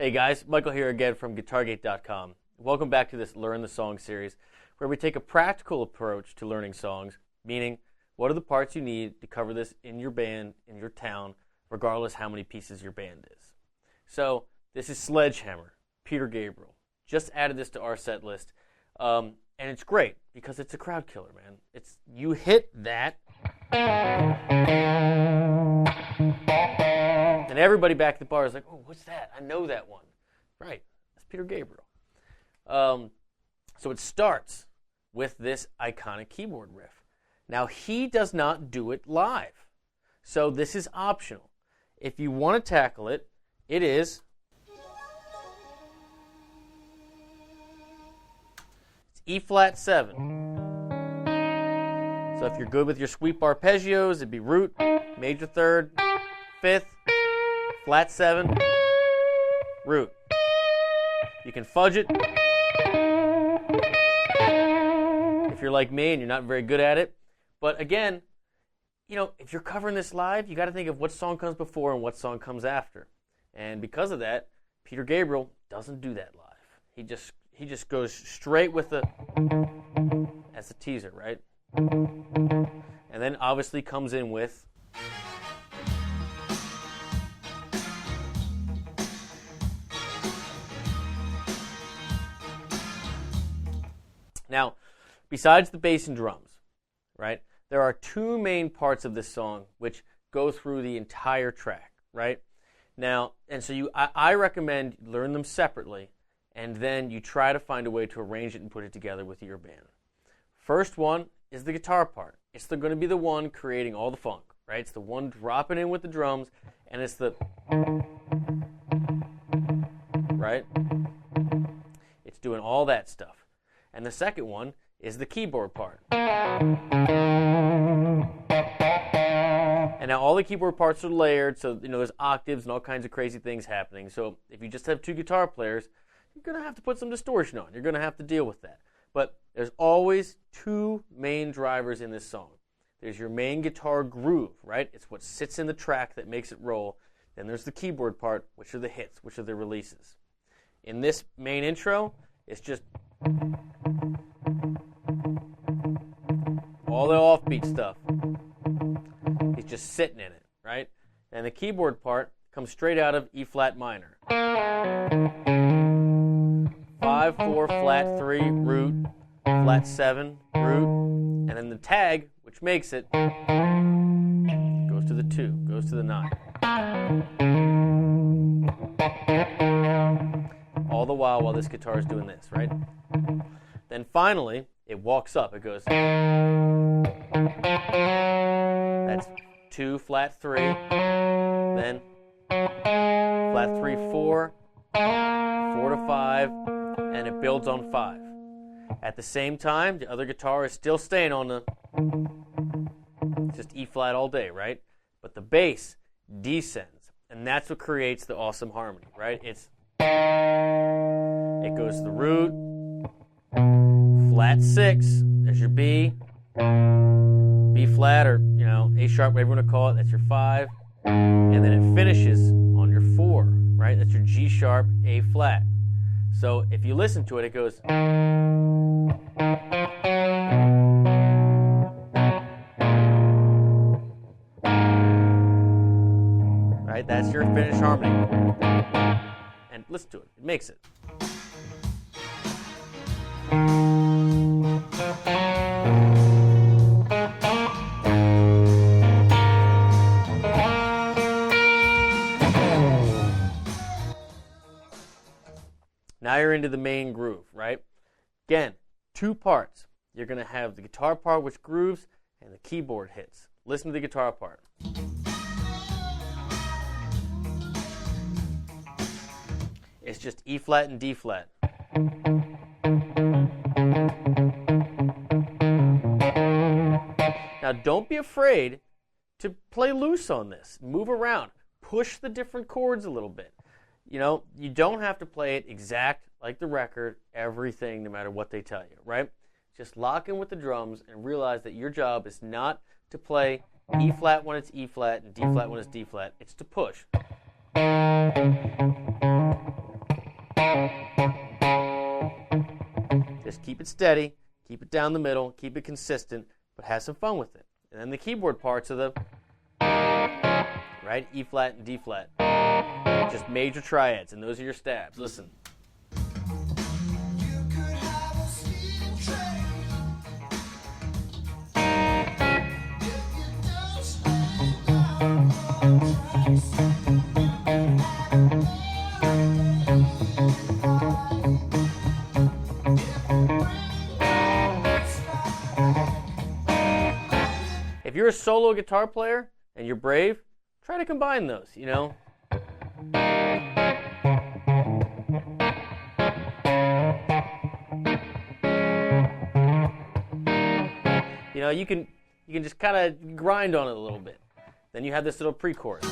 Hey guys, Michael here again from GuitarGate.com. Welcome back to this Learn the Song series, where we take a practical approach to learning songs, meaning what are the parts you need to cover this in your band, in your town, regardless how many pieces your band is. So this is Sledgehammer, Peter Gabriel. Just added this to our set list, and it's great because it's a crowd killer, man. You hit that, and everybody back at the bar is like, "Oh, what's that? I know that one." Right, that's Peter Gabriel. So it starts with this iconic keyboard riff. Now, he does not do it live, so this is optional. If you want to tackle it, it is E-flat 7. So if you're good with your sweep arpeggios, it'd be root, major third, fifth, flat 7, root. You can fudge it. If you're like me and you're not very good at it. But again, if you're covering this live, you got to think of what song comes before and what song comes after. And because of that, Peter Gabriel doesn't do that live. He just goes straight with as a teaser, right? And then obviously comes in with now, besides the bass and drums, right, there are two main parts of this song which go through the entire track, right? Now, and so I recommend learn them separately, and then you try to find a way to arrange it and put it together with your band. First one is the guitar part. It's going to be the one creating all the funk, right? It's the one dropping in with the drums, and it's the, right? It's doing all that stuff. And the second one is the keyboard part. And now all the keyboard parts are layered, so there's octaves and all kinds of crazy things happening. So if you just have two guitar players, you're going to have to put some distortion on. You're going to have to deal with that. But there's always two main drivers in this song. There's your main guitar groove, right? It's what sits in the track that makes it roll. Then there's the keyboard part, which are the hits, which are the releases. In this main intro, it's just all the offbeat stuff. He's just sitting in it, right? And the keyboard part comes straight out of E-flat minor. 5, 4, flat 3, root, flat 7, root, and then the tag, which makes it, goes to the 2, goes to the 9. All the while this guitar is doing this, right? Then finally, it walks up. It goes, that's 2, flat 3, then flat 3, 4, 4 to 5, and it builds on 5. At the same time, the other guitar is still staying on the just E-flat all day, right? But the bass descends, and that's what creates the awesome harmony, right? It goes to the root, flat 6, there's your B, B flat, or A sharp, whatever you want to call it, that's your 5, and then it finishes on your 4, right? That's your G sharp, A flat. So if you listen to it, it goes, right? That's your finished harmony. And listen to it. It makes it. Now you're into the main groove, right? Again, two parts. You're going to have the guitar part, which grooves, and the keyboard hits. Listen to the guitar part. It's just E-flat and D-flat. Now don't be afraid to play loose on this. Move around. Push the different chords a little bit. You don't have to play it exact like the record, everything, no matter what they tell you, right? Just lock in with the drums and realize that your job is not to play E-flat when it's E-flat and D-flat when it's D-flat. It's to push. Just keep it steady, keep it down the middle, keep it consistent, but have some fun with it. And then the keyboard parts are the, right, E flat and D flat. Just major triads, and those are your stabs. Listen. If you're a solo guitar player and you're brave, try to combine those, you know. You know, you can just kind of grind on it a little bit. Then you have this little pre-chorus.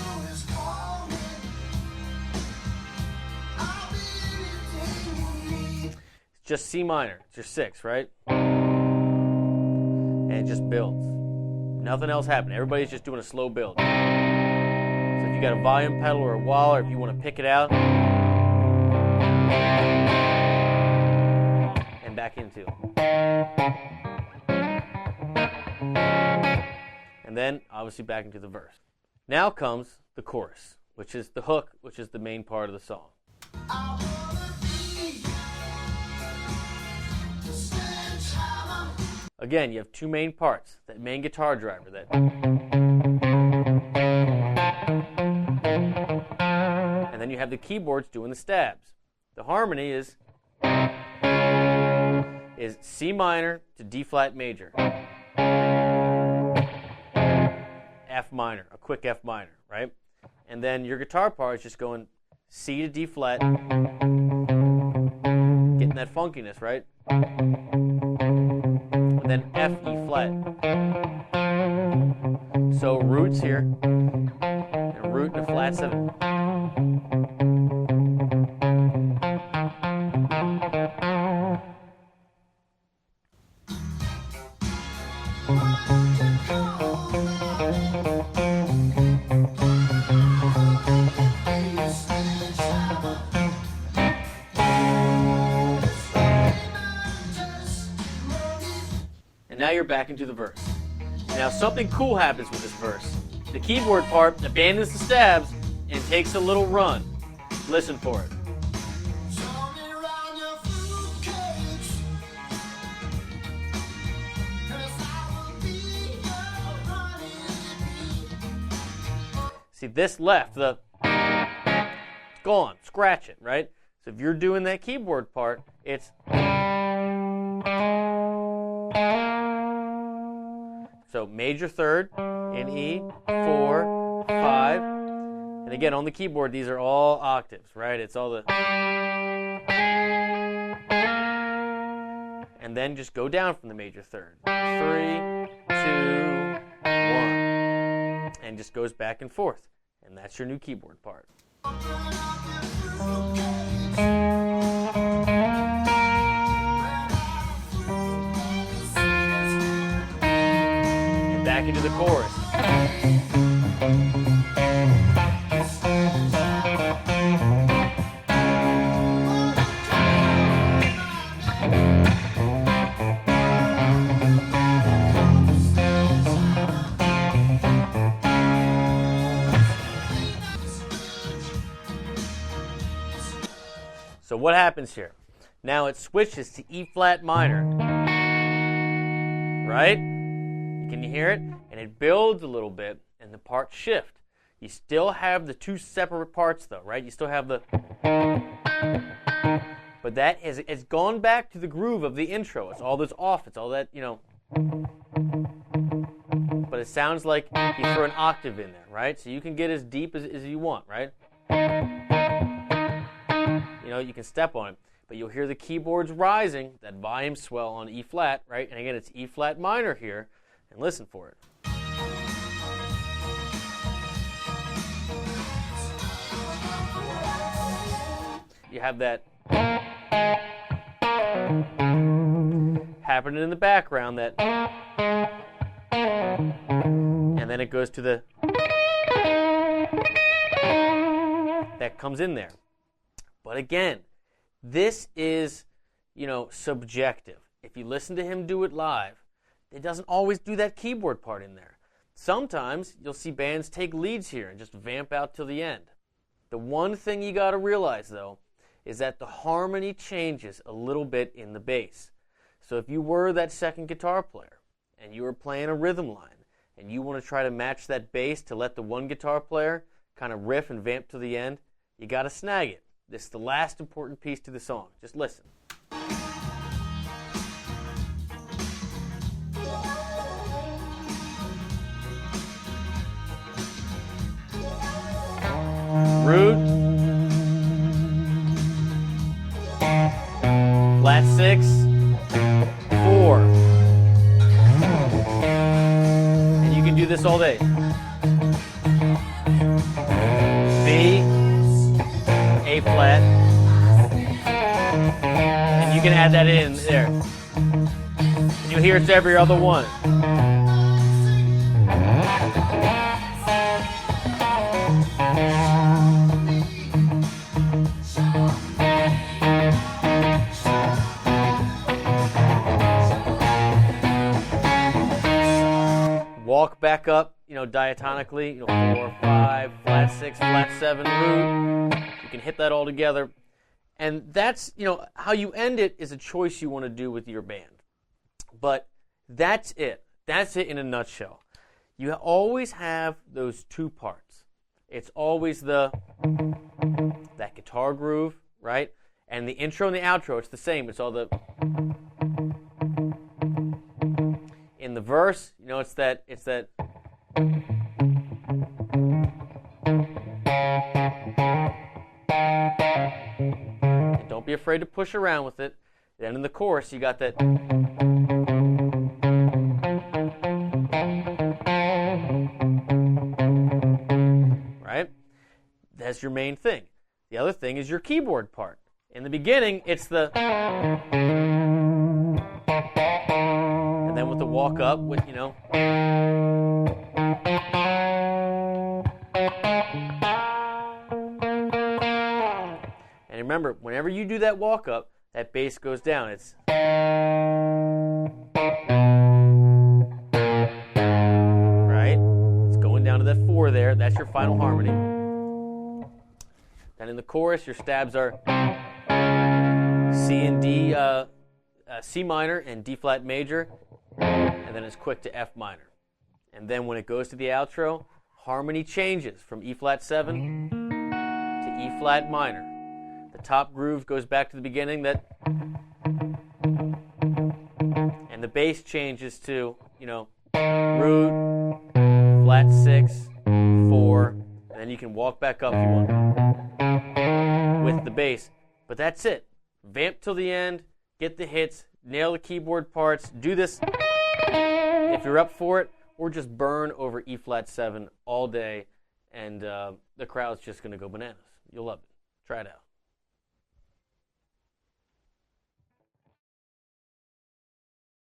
It's just C minor. It's your 6, right? And it just builds. Nothing else happened. Everybody's just doing a slow build. So if you got a volume pedal or a wall, or if you want to pick it out, and back into. And then, obviously, back into the verse. Now comes the chorus, which is the hook, which is the main part of the song. Again, you have two main parts, that main guitar driver, that, and then you have the keyboards doing the stabs. The harmony is C minor to D flat major, F minor, a quick F minor, right? And then your guitar part is just going C to D flat, getting that funkiness, right? And then F, E flat. So roots here, and root and a flat 7. And now you're back into the verse. Now something cool happens with this verse. The keyboard part abandons the stabs and takes a little run. Listen for it. See, this left, it's gone. Scratch it, right? So if you're doing that keyboard part, it's... So major third in E, 4, 5, and again on the keyboard these are all octaves, right? It's all the, and then just go down from the major third, 3, 2, 1, and just goes back and forth, and that's your new keyboard part. Back into the chorus. So what happens here? Now it switches to E flat minor. Right? Can you hear it? And it builds a little bit, and the parts shift. You still have the two separate parts, though, right? You still have the... But that is, it's gone back to the groove of the intro. It's all that's off. It's all that, you know... But it sounds like you throw an octave in there, right? So you can get as deep as you want, right? You know, you can step on it. But you'll hear the keyboards rising, that volume swell on E flat, right? And again, it's E flat minor here. And listen for it. You have that happening in the background, that, and then it goes to the, that comes in there. But again, this is, subjective. If you listen to him do it live, it doesn't always do that keyboard part in there. Sometimes you'll see bands take leads here and just vamp out till the end. The one thing you got to realize, though, is that the harmony changes a little bit in the bass. So if you were that second guitar player and you were playing a rhythm line and you want to try to match that bass to let the one guitar player kind of riff and vamp to the end, you got to snag it. This is the last important piece to the song. Just listen. Root, flat 6, 4, and you can do this all day. B, A flat, and you can add that in there, and you'll hear it's every other one. Walk back up, diatonically, 4, 5, flat 6, flat 7, root. You can hit that all together. And that's, how you end it is a choice you want to do with your band. But that's it. That's it in a nutshell. You always have those two parts. It's always that guitar groove, right? And the intro and the outro, it's the same. It's all the... In the verse, it's that and don't be afraid to push around with it. Then in the chorus, you got that. Right? That's your main thing. The other thing is your keyboard part. In the beginning, it's the. And then with the walk up, And remember, whenever you do that walk up, that bass goes down. It's right. It's going down to that 4 there. That's your final harmony. Then in the chorus, your stabs are C and D, C minor and D flat major, and then it's quick to F minor. And then when it goes to the outro, harmony changes from E flat 7 to E flat minor. The top groove goes back to the beginning, and the bass changes to, root, flat 6, 4, and then you can walk back up if you want with the bass. But that's it. Vamp till the end, get the hits, nail the keyboard parts, do this if you're up for it, or just burn over E flat 7 all day, and the crowd's just going to go bananas. You'll love it. Try it out.